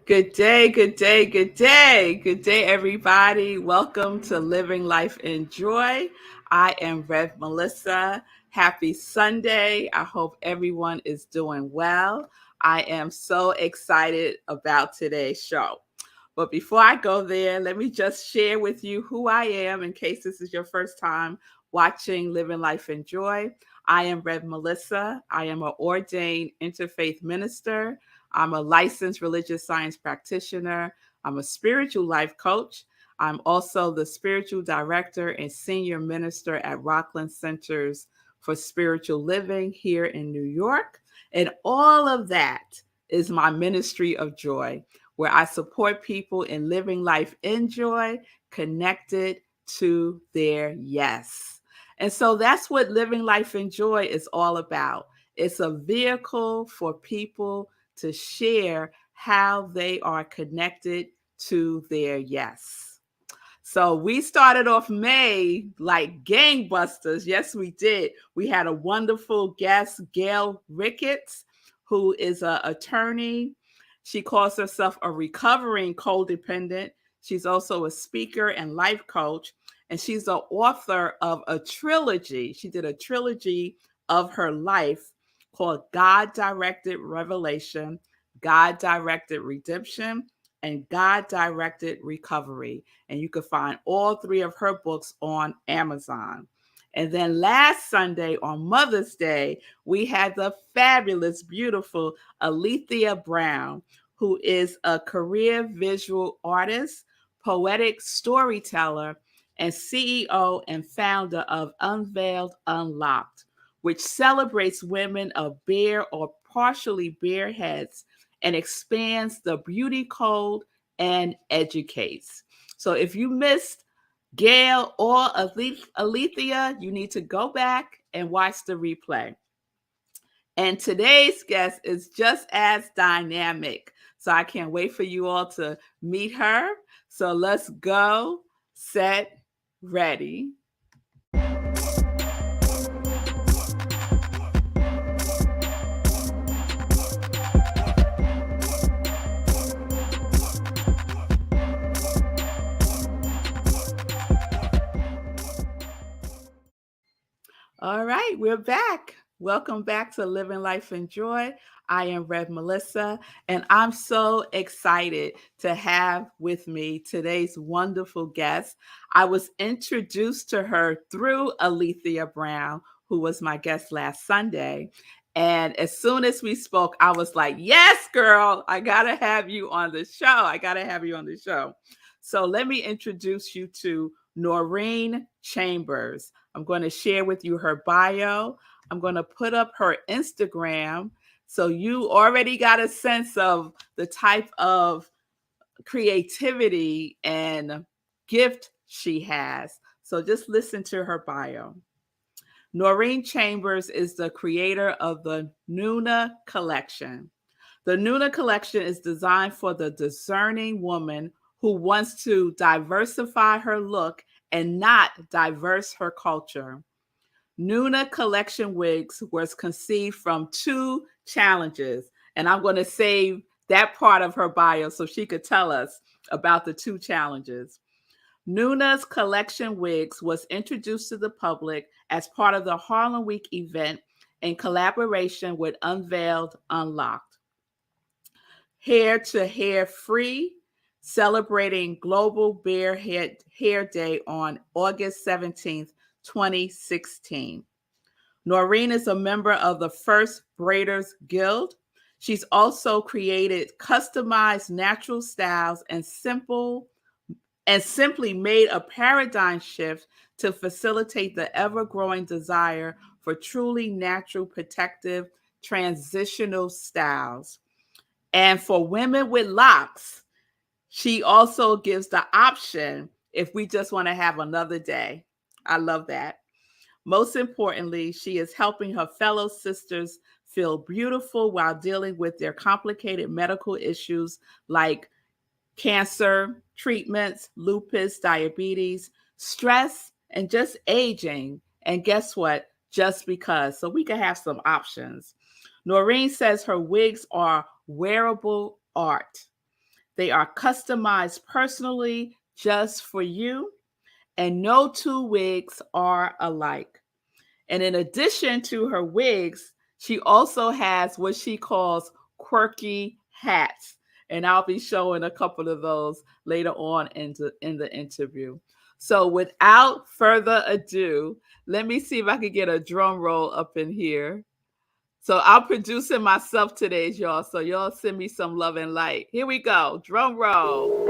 Good day, good day, good day. Good day, everybody. Welcome to Living Life in Joy. I am Rev Melissa. Happy Sunday. I hope everyone is doing well. I am so excited about today's show. But before I go there, let me just share with you who I am in case this is your first time watching Living Life in Joy. I am Rev Melissa. I am an ordained interfaith minister. I'm a licensed religious science practitioner. I'm a spiritual life coach. I'm also the spiritual director and senior minister at Rockland Centers for Spiritual Living here in New York. And all of that is my ministry of joy, where I support people in living life in joy, connected to their yes. And so that's what living life in joy is all about. It's a vehicle for people to share how they are connected to their yes. So we started off May like gangbusters. Yes, we did. We had a wonderful guest, Gail Ricketts, who is an attorney. She calls herself a recovering codependent. She's also a speaker and life coach, and she's the author of a trilogy. She did a trilogy of her life called God Directed Revelation, God Directed Redemption, and God Directed Recovery. And you can find all three of her books on Amazon. And then last Sunday on Mother's Day, we had the fabulous, beautiful Alethia Brown, who is a career visual artist, poetic storyteller, and CEO and founder of Unveiled Unlocked, which celebrates women of bare or partially bare heads and expands the beauty code and educates. So if you missed Gail or Alethia, you need to go back and watch the replay. And today's guest is just as dynamic. So I can't wait for you all to meet her. So let's go, set, ready. All right, we're back. Welcome back to Living Life in Joy. I am Rev Melissa, and I'm so excited to have with me today's wonderful guest. I was introduced to her through Alethia Brown, who was my guest last Sunday. And as soon as we spoke, I was like, yes, girl, I got to have you on the show. I got to have you on the show. So let me introduce you to Noreen Chambers. I'm going to share with you her bio. I'm going to put up her Instagram. So you already got a sense of the type of creativity and gift she has. So just listen to her bio. Noreen Chambers is the creator of the Noona Collection. The Noona Collection is designed for the discerning woman who wants to diversify her look and not diverse her culture. Noona Collection Wigs was conceived from two challenges, and I'm going to save that part of her bio so she could tell us about the two challenges. Noona's Collection Wigs was introduced to the public as part of the Harlem Week event in collaboration with Unveiled Unlocked. Hair to Hair Free, celebrating Global Bare Hair Day on August 17th, 2016. Noreen is a member of the First Braiders Guild. She's also created customized natural styles and simply made a paradigm shift to facilitate the ever-growing desire for truly natural, protective, transitional styles. And for women with locks, she also gives the option if we just want to have another day. I love that. Most importantly, she is helping her fellow sisters feel beautiful while dealing with their complicated medical issues like cancer, treatments, lupus, diabetes, stress, and just aging. And guess what? Just because. So we can have some options. Noreen says her wigs are wearable art. They are customized personally just for you, and no two wigs are alike. And in addition to her wigs, she also has what she calls quirky hats. And I'll be showing a couple of those later on in the interview. So without further ado, let me see if I can get a drum roll up in here. So I'm producing myself today, y'all. So y'all send me some love and light. Here we go. Drum roll.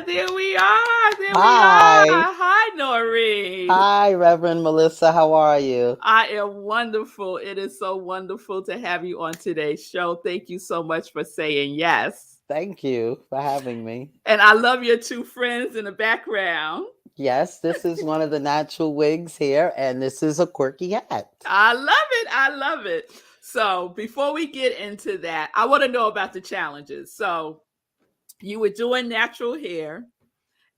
There we are. There we are. Hi. Hi, Noreen. Hi, Reverend Melissa. How are you? I am wonderful. It is so wonderful to have you on today's show. Thank you so much for saying yes. Thank you for having me. And I love your two friends in the background. Yes, this is one of the natural wigs here, and this is a quirky hat. I love it. I love it. So before we get into that, I want to know about the challenges. So you were doing natural hair,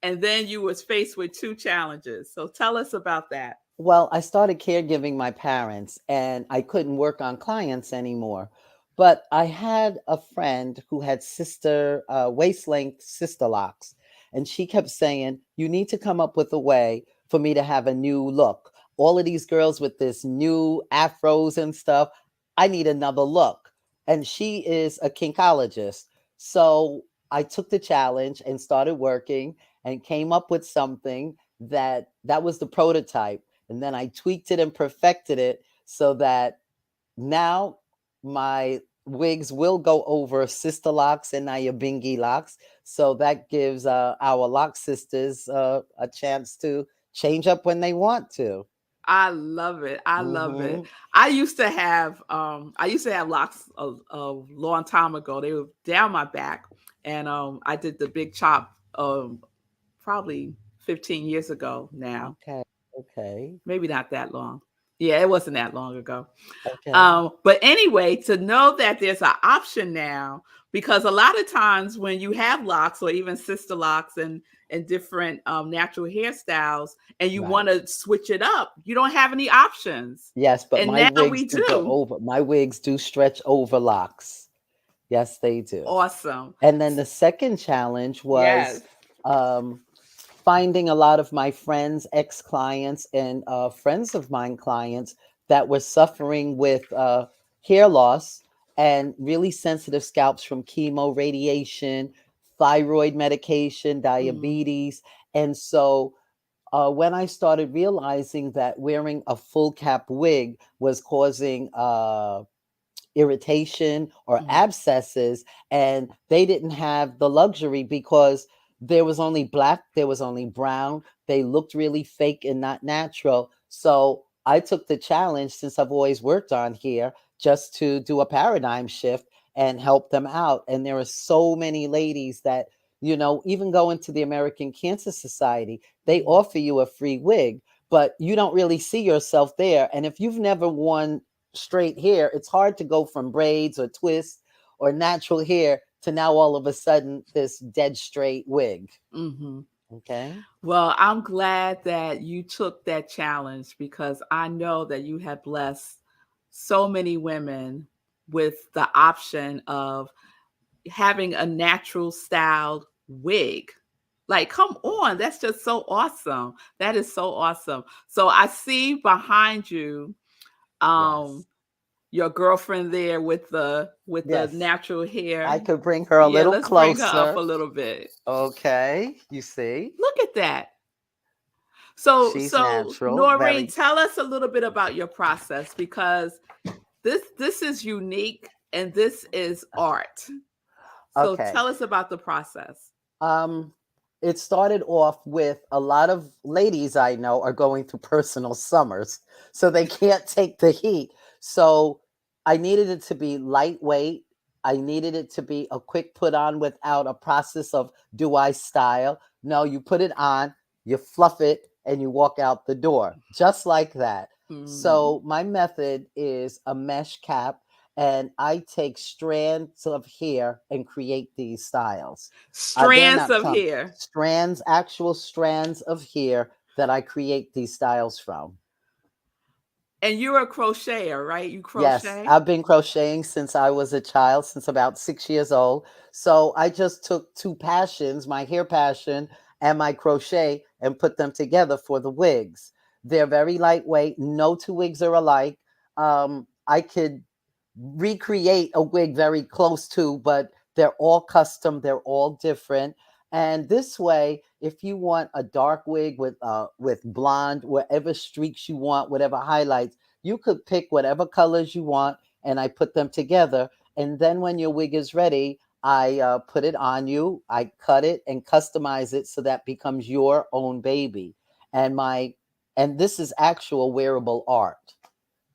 and then you was faced with two challenges. So tell us about that. Well, I started caregiving my parents, and I couldn't work on clients anymore. But I had a friend who had waist length sister locks, and she kept saying, "You need to come up with a way for me to have a new look. All of these girls with this new afros and stuff, I need another look." And she is a kinkologist. So I took the challenge and started working and came up with something that was the prototype, and then I tweaked it and perfected it so that now my wigs will go over sister locks and Nyabingi locks. So that gives our lock sisters a chance to change up when they want to. I love it. I love it. Hmm. I used to have locks a long time ago. They were down my back, and I did the big chop probably 15 years ago now. Okay. Okay. Maybe not that long. Yeah, it wasn't that long ago. Okay. But anyway, to know that there's an option now, because a lot of times when you have locks or even sister locks and different natural hairstyles, and you want Right. to switch it up, you don't have any options. Yes, but And my now wigs we do go do. over. My wigs do stretch over locks. Yes, they do. Awesome. And then the second challenge Yes. was um, finding a lot of my friends, ex clients, and friends of mine clients that were suffering with hair loss and really sensitive scalps from chemo, radiation, thyroid medication, Mm, diabetes. And so when I started realizing that wearing a full cap wig was causing irritation or mm, abscesses, and they didn't have the luxury because there was only black, there was only brown. They looked really fake and not natural. So I took the challenge, since I've always worked on here, just to do a paradigm shift and help them out. And there are so many ladies that, even going to the American Cancer Society, they mm. offer you a free wig, but you don't really see yourself there. And if you've never worn straight hair, it's hard to go from braids or twists or natural hair to now all of a sudden this dead straight wig. Mm-hmm. Okay. Well, I'm glad that you took that challenge because I know that you have blessed so many women with the option of having a natural styled wig. Like, come on, that's just so awesome. That is so awesome. So I see behind you um Yes. your girlfriend there with the Yes. natural I hair. could bring her a Yeah, little let's bring her up a closer. little bit. Okay. You see, Look at that. So, she's so natural. Noreen, Very. tell us a little bit about your process because this is unique and this is art. So Okay. tell us about the process. Um, it started off with a lot of ladies I know are going through personal summers, so they can't take the heat. So I needed it to be lightweight. I needed it to be a quick put on without a process of do I style. No, you put it on, you fluff it, and you walk out the door just like that. Mm. So my method is a mesh cap, and I take strands of hair and create these styles. They're Strands not of tongue hair. strands, actual strands of hair that I create these styles from. And you're a crocheter, right? You Yes, crochet? I've been crocheting since I was a child, since about 6 years old. So I just took two passions, my hair passion and my crochet, and put them together for the wigs. They're very lightweight. No two wigs are alike. I could recreate a wig very close to, but they're all custom. They're all different. And this way, if you want a dark wig with blonde, whatever streaks you want, whatever highlights, you could pick whatever colors you want, and I put them together. And then when your wig is ready, I put it on you. I cut it and customize it so that becomes your own baby. And my and this is actual wearable art.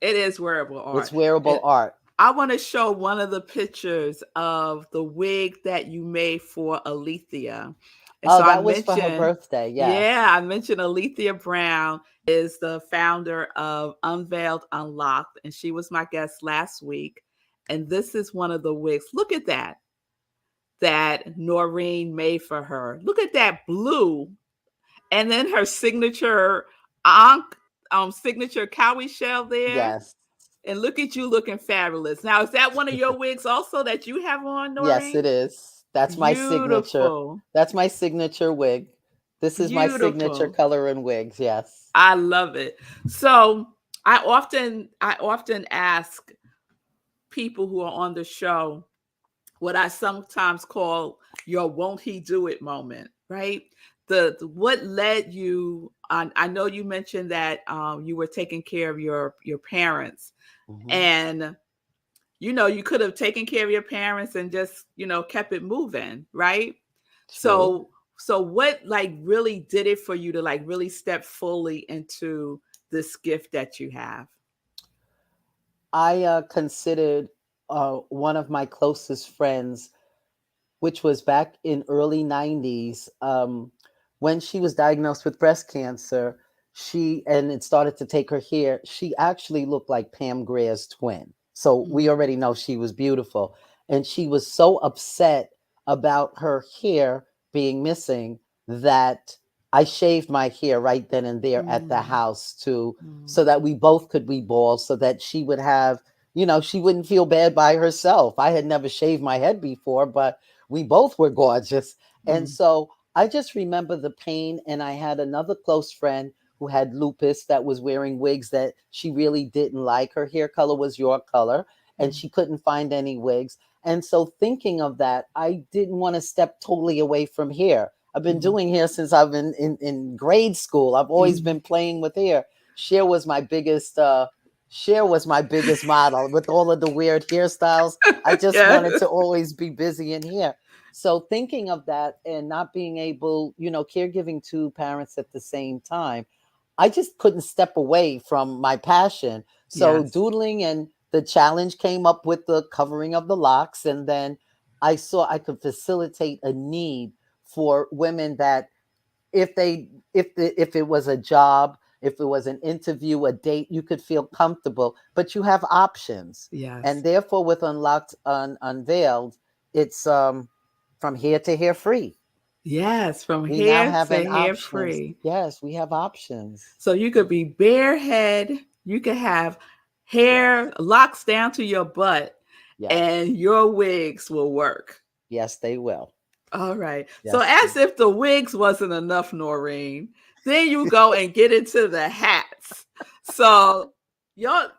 It is wearable art. It's wearable And art. I want to show one of the pictures of the wig that you made for Alethea. And Oh, so I that was for her mentioned, birthday. yeah, Yes. I mentioned Alethea Brown is the founder of Unveiled Unlocked, and she was my guest last week. And this is one of the wigs. Look at that Noreen made for her. Look at that blue, and then her signature ankh, signature cowrie shell there. Yes. And look at you looking fabulous. Now, is that one of your wigs also that you have on, Yes, Noreen? it is. That's my signature. Beautiful. That's my signature wig. This is my signature Beautiful. color in wigs. Yes. I love it. So I often ask people who are on the show what I sometimes call your won't he do it moment, right? The what led you I know you mentioned that you were taking care of your parents, Hmm. and you could have taken care of your parents and just kept it moving, right? True. So what like really did it for you to like really step fully into this gift that you have? I considered one of my closest friends, which was back in early 90s, when she was diagnosed with breast cancer. She and it started to take her hair. She actually looked like Pam Grier's twin. So we Mm, already know she was beautiful. And she was so upset about her hair being missing that I shaved my hair right then and there at the mm, house to so mm, that we both could be bald, so that she would have, she wouldn't feel bad by herself. I had never shaved my head before, but we both were gorgeous. And mm, so I just remember the pain. And I had another close friend who had lupus that was wearing wigs that she really didn't like. Her hair color was your color, and mm, she couldn't find any wigs. And so, thinking of that, I didn't want to step totally away from hair. I've been mm, doing hair since I've been in grade school. I've always mm. been playing with hair. Cher was my biggest. Cher was my biggest model with all of the weird hairstyles. I just Yes. wanted to always be busy in hair. So thinking of that and not being able, caregiving two parents at the same time, I just couldn't step away from my passion. So Yes. doodling, and the challenge came up with the covering of the locks. And then I saw I could facilitate a need for women that if it was a job, if it was an interview, a date, you could feel comfortable, but you have options. Yes. And therefore, with Unveiled, it's from here to hair free. Yes, from We now hair have to an hair options. free. Yes, we have options. So you could be barehead, you could have Yes. hair locks down to your butt, Yes. and your wigs will work. Yes, they will. All right. So Yes. as if the wigs wasn't enough, Noreen, then you go and get into the hats. So your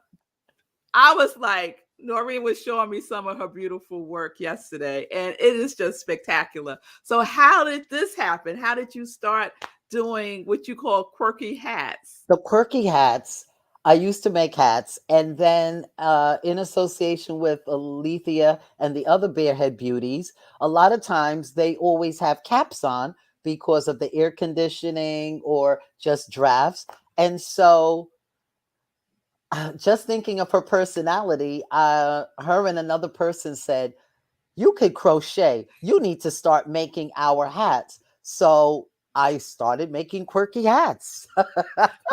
I was like, Noreen was showing me some of her beautiful work yesterday, and it is just spectacular. So, how did this happen? How did you start doing what you call quirky hats? The quirky hats, I used to make hats, and then in association with Alethea and the other Barehead Beauties, a lot of times they always have caps on because of the air conditioning or just drafts. And so, just thinking of her personality, her and another person said, "You could crochet. You need to start making our hats." So I started making quirky hats.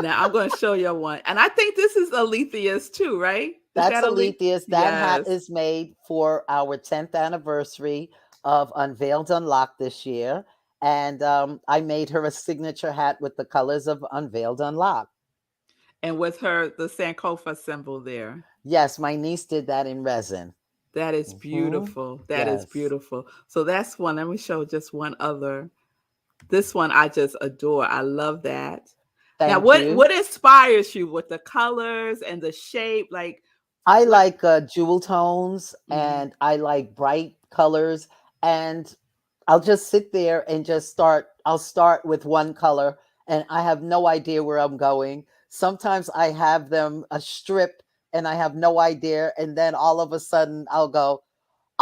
Now I'm going to show you one, and I think this is Alethea's too, right? Is That's that Alethea? Alethea's. That hat Yes. is made for our 10th anniversary of Unveiled Unlocked this year. And I made her a signature hat with the colors of Unveiled Unlocked. And with her, the Sankofa symbol there. Yes, my niece did that in resin. That is Hmm. beautiful. That is Yes. beautiful. So that's one. Let me show just one other. This one I just adore. I love that. Now, Thank what you. what inspires you with the colors and the shape? Like I what? like jewel tones Mhm. and I like bright colors. And I'll just sit there and just start. I'll start with one color and I have no idea where I'm going. Sometimes I have them a strip and I have no idea. And then all of a sudden I'll go,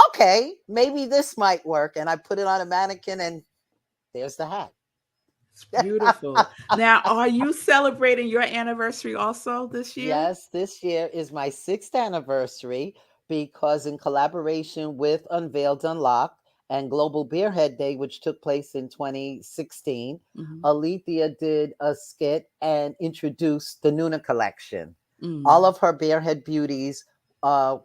okay, maybe this might work. And I put it on a mannequin and there's the hat. It's beautiful. Now, are you celebrating your anniversary also this year? Yes, this year is my 6th anniversary because, in collaboration with Unveiled Unlocked and Global Beerhead Day, which took place in 2016, Mhm. Alethia did a skit and introduced the Noona Collection. All Mm. of her Beerhead beauties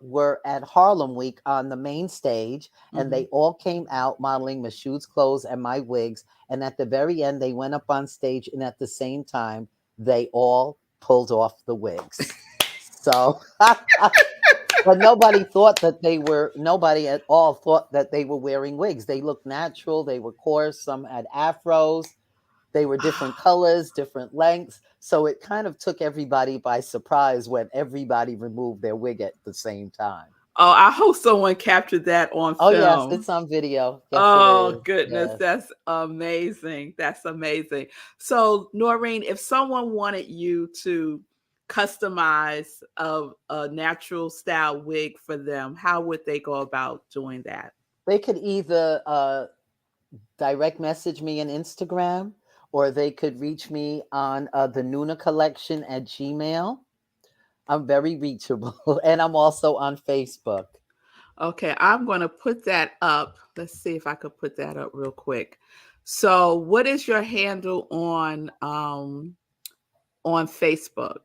were at Harlem Week on the main stage, and Mhm. they all came out modeling Michoud's clothes and my wigs. And at the very end, they went up on stage, and at the same time, they all pulled off the wigs. So, but nobody at all thought that they were wearing wigs. They looked natural, they were coarse, some had afros, they were different colors, different lengths. So it kind of took everybody by surprise when everybody removed their wig at the same time. Oh, I hope someone captured that on Oh, yes, film. it's on video. Yes, it Oh is. goodness, Yes. that's amazing. That's amazing. So, Noreen, if someone wanted you to customize a natural style wig for them, how would they go about doing that? They could either direct message me on Instagram, or they could reach me on the Noona Collection at Gmail. I'm very reachable, and I'm also on Facebook. Okay, I'm going to put that up. Let's see if I could put that up real quick. So, what is your handle on Facebook?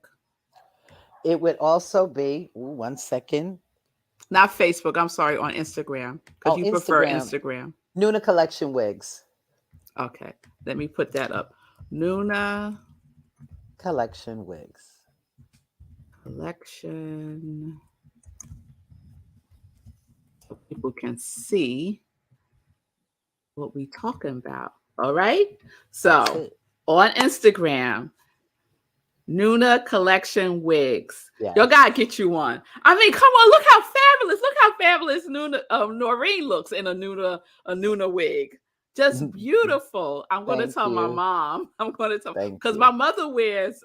It would also be, ooh, one second. Not Facebook. I'm sorry, on Instagram because Oh, you prefer Instagram, Instagram. Noona Collection Wigs. Okay, let me put that up. Nuna Collection Wigs. Collection, so people can see what we talking about. All right. That's So it. on Instagram, Nuna Collection Wigs. Yo, Yes. gotta get you one. I mean, come on, look how fabulous! Look how fabulous Nuna Noreen looks in a Nuna wig. Just beautiful. I'm gonna Thank tell my you. mom. I'm gonna tell Thank because you. my mother wears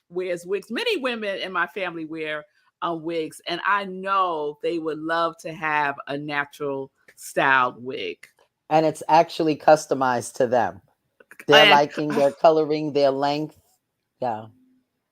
wigs. Many women in my family wear wigs, and I know they would love to have a natural styled wig. And it's actually customized to them. Their And liking, their coloring, their length. Yeah.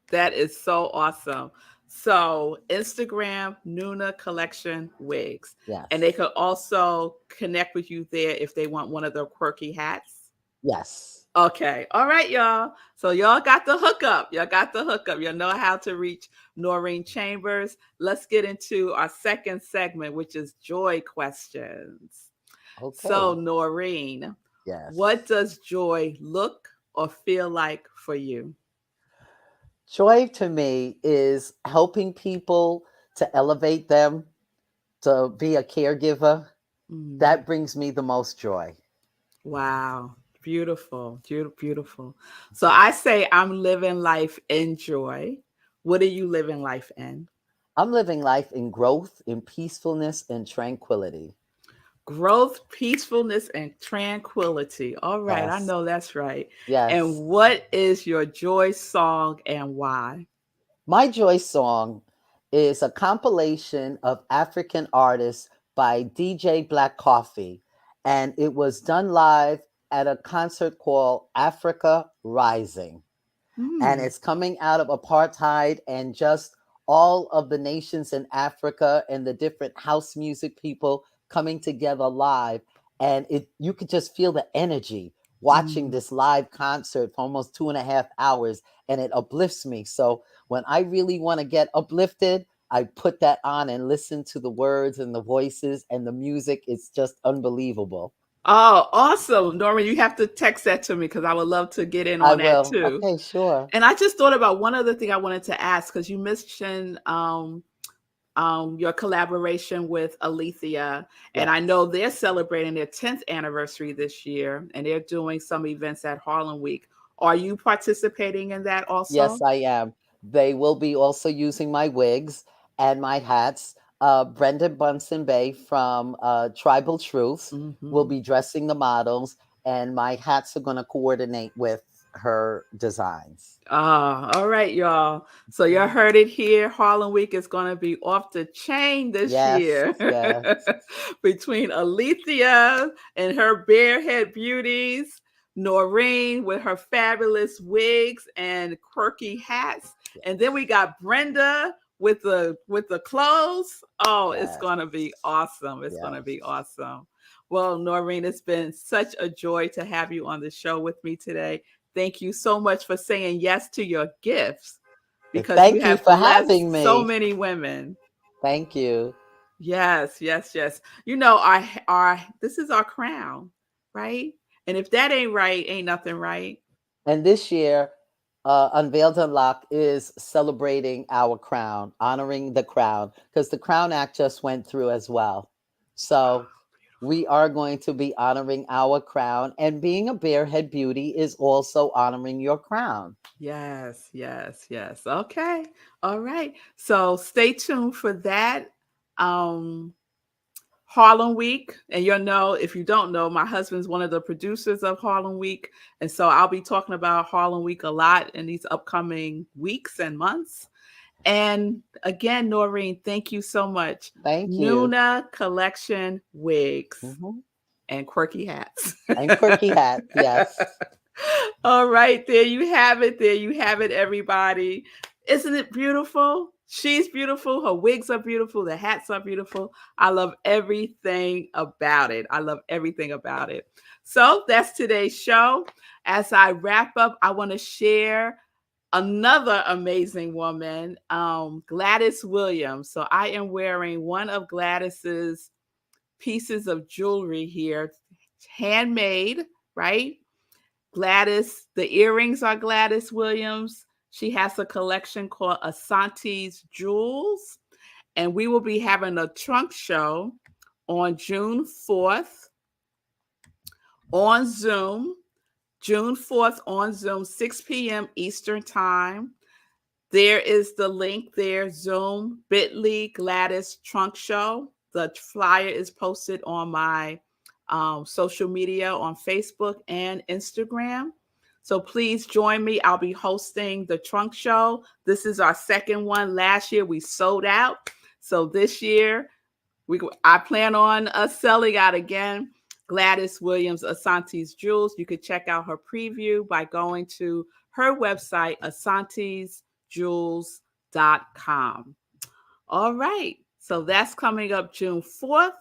that is so awesome. So Instagram, Nuna Collection Wigs. And they Yes. could also connect with you there if they want one of their quirky hats. Yes. Okay. All right, y'all. So y'all got the hookup. Y'all got the hookup. You know how to reach Noreen Chambers. Let's get into our second segment, which is joy questions. So, Okay. Noreen, what Yes. does joy look or feel like for you? Joy to me is helping people to elevate them, to be a caregiver. Mm. That brings me the most joy. Wow. Beautiful. Beautiful. So I say I'm living life in joy. What are you living life in? I'm living life in growth, in peacefulness, and tranquility. Growth, peacefulness, and tranquility. All right. I Yes. know that's right. And Yes. what is your joy song and why? My joy song is a compilation of African artists by DJ Black Coffee, and it was done live at a concert called Africa Rising. And Hmm. it's coming out of apartheid and just all of the nations in Africa and the different house music people coming together live. And it you could just feel the energy watching Mm. this live concert for almost 2.5 hours, and it uplifts me. So when I really want to get uplifted, I put that on and listen to the words and the voices and the music. It's just unbelievable. Oh, awesome. Norman, you have to text that to me because I would love to get in I on that will. too. Okay, sure. And I just thought about one other thing I wanted to ask because you mentioned your collaboration with Alethia, and I Yes. know they're celebrating their 10th anniversary this year, and they're doing some events at Harlem Week. Are you participating in that also? Yes, I am. They will be also using my wigs and my hats. Brenda Bunsen Bay from Tribal Truths will Hmm. be dressing the models, and my hats are going to coordinate with her designs. Ah, all right, y'all. So you Okay. heard it here. Harlem Week is going to be off the chain this Yes, year. yes, Between Alethea and her barehead beauties, Noreen with her fabulous wigs and quirky hats, and then we yes, got Brenda with the clothes. Oh, it's yes, going to be awesome. It's going to yes. be awesome. Well, Noreen, it's been such a joy to have you on the show with me today. Thank you so much for saying yes to your gifts because you Thank you have for having blessed so me. many women. Thank you. Yes, yes, yes. You know, our this is our crown, right? And if that ain't right, ain't nothing right. And this year, Unveiled Unlocked is celebrating our crown, honoring the crown, because the Crown Act just went through as well. So Oh, we beautiful. are going to be honoring our crown, and being a barehead beauty is also honoring your crown. Yes, yes, yes. Okay. All right. So stay tuned for that. Um Harlem Week. And you'll know, if you don't know, my husband's one of the producers of Harlem Week. And so I'll be talking about Harlem Week a lot in these upcoming weeks and months. And again, Noreen, thank you so much. Thank you. Noona Collection wigs Mhm. and quirky hats. And quirky hat. Yes. All right, there you have it. There you have it, everybody. Isn't it beautiful? She's beautiful. Her wigs are beautiful. The hats are beautiful. I love everything about it. I love everything about it. So that's today's show. As I wrap up, I want to share another amazing woman, Gladys Williams. So I am wearing one of Gladys's pieces of jewelry here, handmade, right? Gladys, the earrings are Gladys Williams. She has a collection called Asante's Jewels. And we will be having a trunk show on June 4th on Zoom. June 4th on Zoom, 6 p.m. Eastern Time. There is the link there, Zoom, bit.ly, Gladys Trunk Show. The flyer is posted on my social media on Facebook and Instagram. So please join me. I'll be hosting the Trunk Show. This is our second one. Last year we sold out. So this year I plan on us selling out again. Gladys Williams Asante's Jewels. You could check out her preview by going to her website, asantesjewels.com. All right. So that's coming up June 4th.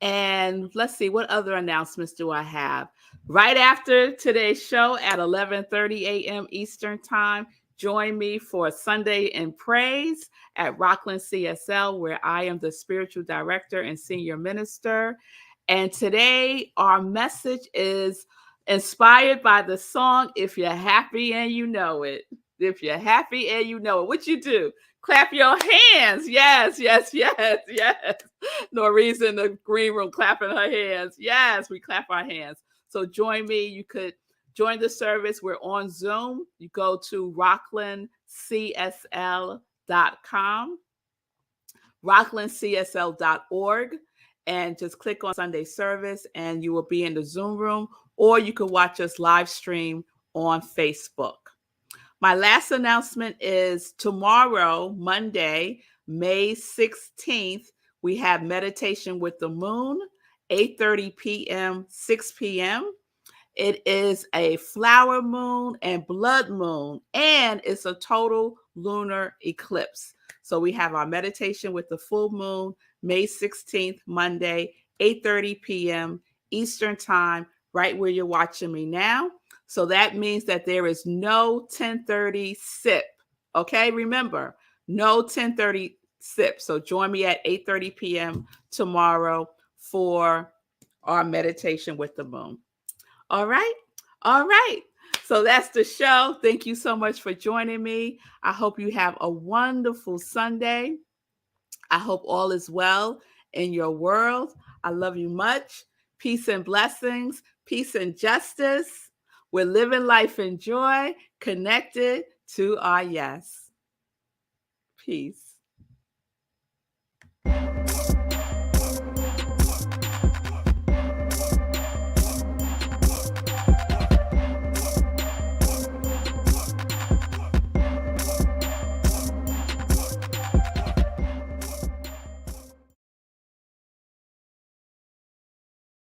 And let's see, what other announcements do I have? Right after today's show at 11:30 a.m. Eastern Time, join me for Sunday in Praise at Rockland CSL, where I am the spiritual director and senior minister. And today, our message is inspired by the song, If You're Happy and You Know It. If you're happy and you know it, what you do? Clap your hands. Yes, yes, yes, yes. Noreen's in the green room clapping her hands. Yes, we clap our hands. So join me. You could join the service. We're on Zoom. You go to rocklandcsl.com, rocklandcsl.org, and just click on Sunday service and you will be in the Zoom room, or you can watch us live stream on Facebook. My last announcement is tomorrow, Monday, May 16th, we have meditation with the moon, 8:30 p.m., 6 p.m. It is a flower moon and blood moon, and it's a total lunar eclipse. So we have our meditation with the full moon, May 16th, Monday, 8:30 p.m. Eastern Time, right where you're watching me now. So that means that there is no 10:30 sip. Okay, remember, no 10:30 sip. So join me at 8:30 p.m. tomorrow for or meditation with the moon. All right. All right. So that's the show. Thank you so much for joining me. I hope you have a wonderful Sunday. I hope all is well in your world. I love you much. Peace and blessings, peace and justice. We're living life in joy, connected to our yes. Peace.